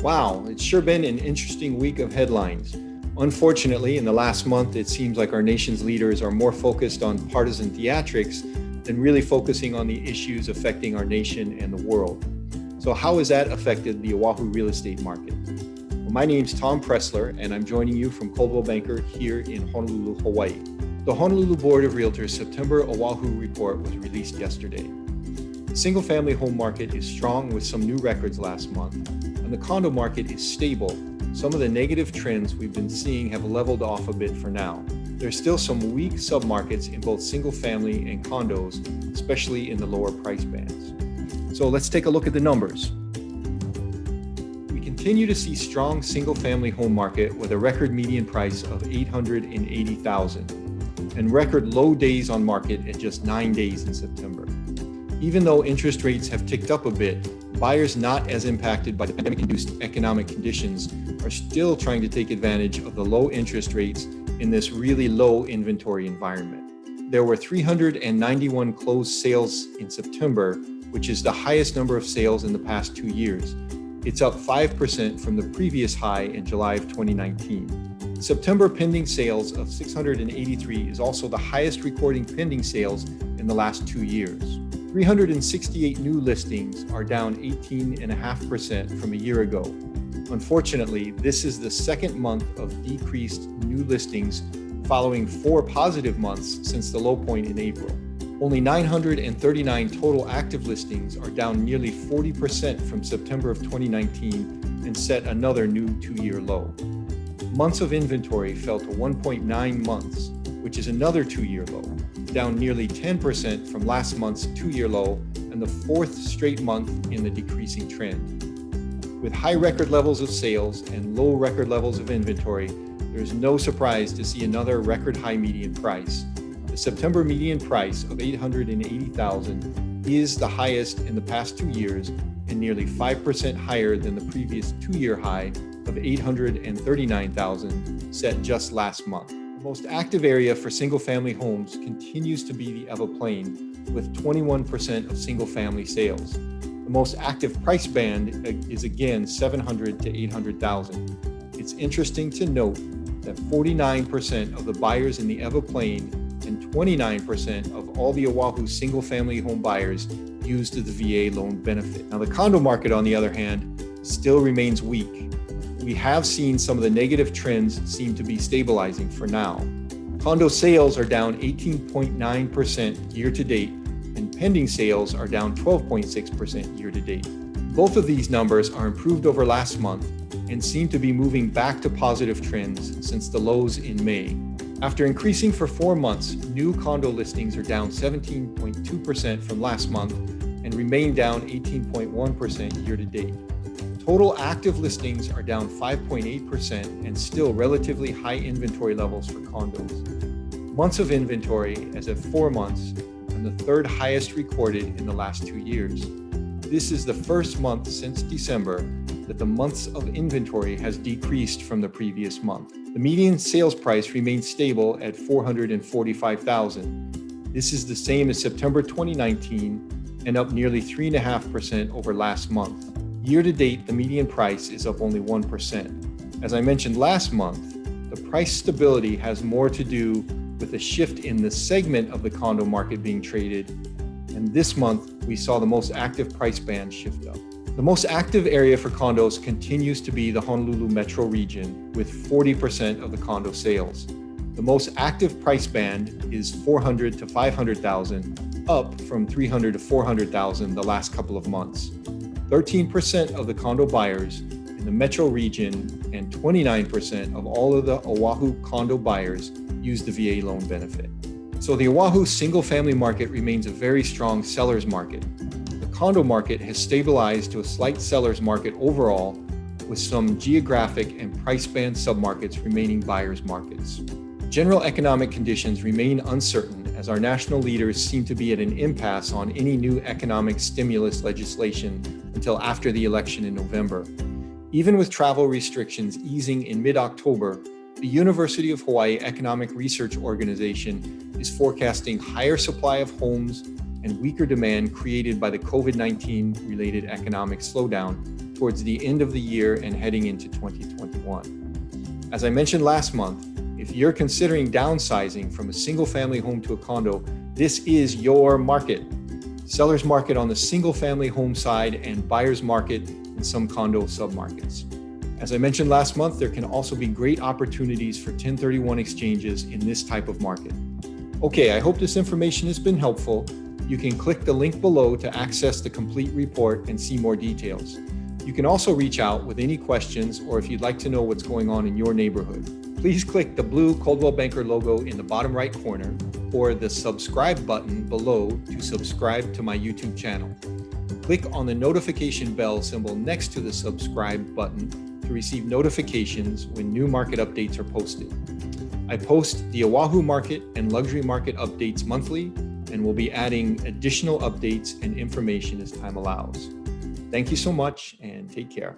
Wow, it's sure been an interesting week of headlines. Unfortunately, in the last month, it seems like our nation's leaders are more focused on partisan theatrics than really focusing on the issues affecting our nation and the world. So, how has that affected the Oahu real estate market? Well, my name's Tom Pressler, and I'm joining you from Coldwell Banker here in Honolulu, Hawaii. The Honolulu Board of Realtors September Oahu report was released yesterday. The single-family home market is strong with some new records last month, and the condo market is stable. Some of the negative trends we've been seeing have leveled off a bit for now. There's still some weak submarkets in both single-family and condos, especially in the lower price bands. So let's take a look at the numbers. We continue to see strong single-family home market with a record median price of $880,000 and record low days on market at just 9 days in September. Even though interest rates have ticked up a bit, buyers not as impacted by the pandemic-induced economic conditions are still trying to take advantage of the low interest rates in this really low inventory environment. There were 391 closed sales in September, which is the highest number of sales in the past 2 years. It's up 5% from the previous high in July of 2019. September pending sales of 683 is also the highest recording pending sales in the last 2 years. 368 new listings are down 18.5% from a year ago. Unfortunately, this is the second month of decreased new listings following 4 positive months since the low point in April. Only 939 total active listings are down nearly 40% from September of 2019 and set another new 2-year low. Months of inventory fell to 1.9 months, which is another 2-year low, down nearly 10% from last month's 2-year low and the 4th straight month in the decreasing trend. With high record levels of sales and low record levels of inventory, there is no surprise to see another record high median price. The September median price of $880,000 is the highest in the past 2 years and nearly 5% higher than the previous 2-year high of $839,000 set just last month. The most active area for single-family homes continues to be the Ewa Plain, with 21% of single-family sales. The most active price band is again $700,000 to $800,000. It's interesting to note that 49% of the buyers in the Ewa Plain and 29% of all the Oahu single-family home buyers used the VA loan benefit. Now, the condo market, on the other hand, still remains weak. We have seen some of the negative trends seem to be stabilizing for now. Condo sales are down 18.9% year to date, and pending sales are down 12.6% year to date. Both of these numbers are improved over last month and seem to be moving back to positive trends since the lows in May. After increasing for 4 months, new condo listings are down 17.2% from last month and remain down 18.1% year to date. Total active listings are down 5.8% and still relatively high inventory levels for condos. Months of inventory as of 4 months and the third highest recorded in the last 2 years. This is the first month since December that the months of inventory has decreased from the previous month. The median sales price remains stable at $445,000. This is the same as September 2019 and up nearly 3.5% over last month. Year to date, the median price is up only 1%. As I mentioned last month, the price stability has more to do with a shift in the segment of the condo market being traded, and this month we saw the most active price band shift up. The most active area for condos continues to be the Honolulu metro region with 40% of the condo sales. The most active price band is $400,000 to $500,000, up from $300,000 to $400,000 the last couple of months. 13% of the condo buyers in the metro region and 29% of all of the Oahu condo buyers use the VA loan benefit. So the Oahu single-family market remains a very strong seller's market. The condo market has stabilized to a slight seller's market overall, with some geographic and price band submarkets remaining buyers' markets. General economic conditions remain uncertain as our national leaders seem to be at an impasse on any new economic stimulus legislation until after the election in November. Even with travel restrictions easing in mid-October, the University of Hawaii Economic Research Organization is forecasting higher supply of homes and weaker demand created by the COVID-19 related economic slowdown towards the end of the year and heading into 2021. As I mentioned last month, if you're considering downsizing from a single-family home to a condo, this is your market. Seller's market on the single-family home side and buyer's market in some condo submarkets. As I mentioned last month, there can also be great opportunities for 1031 exchanges in this type of market. Okay, I hope this information has been helpful. You can click the link below to access the complete report and see more details. You can also reach out with any questions or if you'd like to know what's going on in your neighborhood. Please click the blue Coldwell Banker logo in the bottom right corner or the subscribe button below to subscribe to my YouTube channel. Click on the notification bell symbol next to the subscribe button to receive notifications when new market updates are posted. I post the Oahu market and luxury market updates monthly and will be adding additional updates and information as time allows. Thank you so much and take care.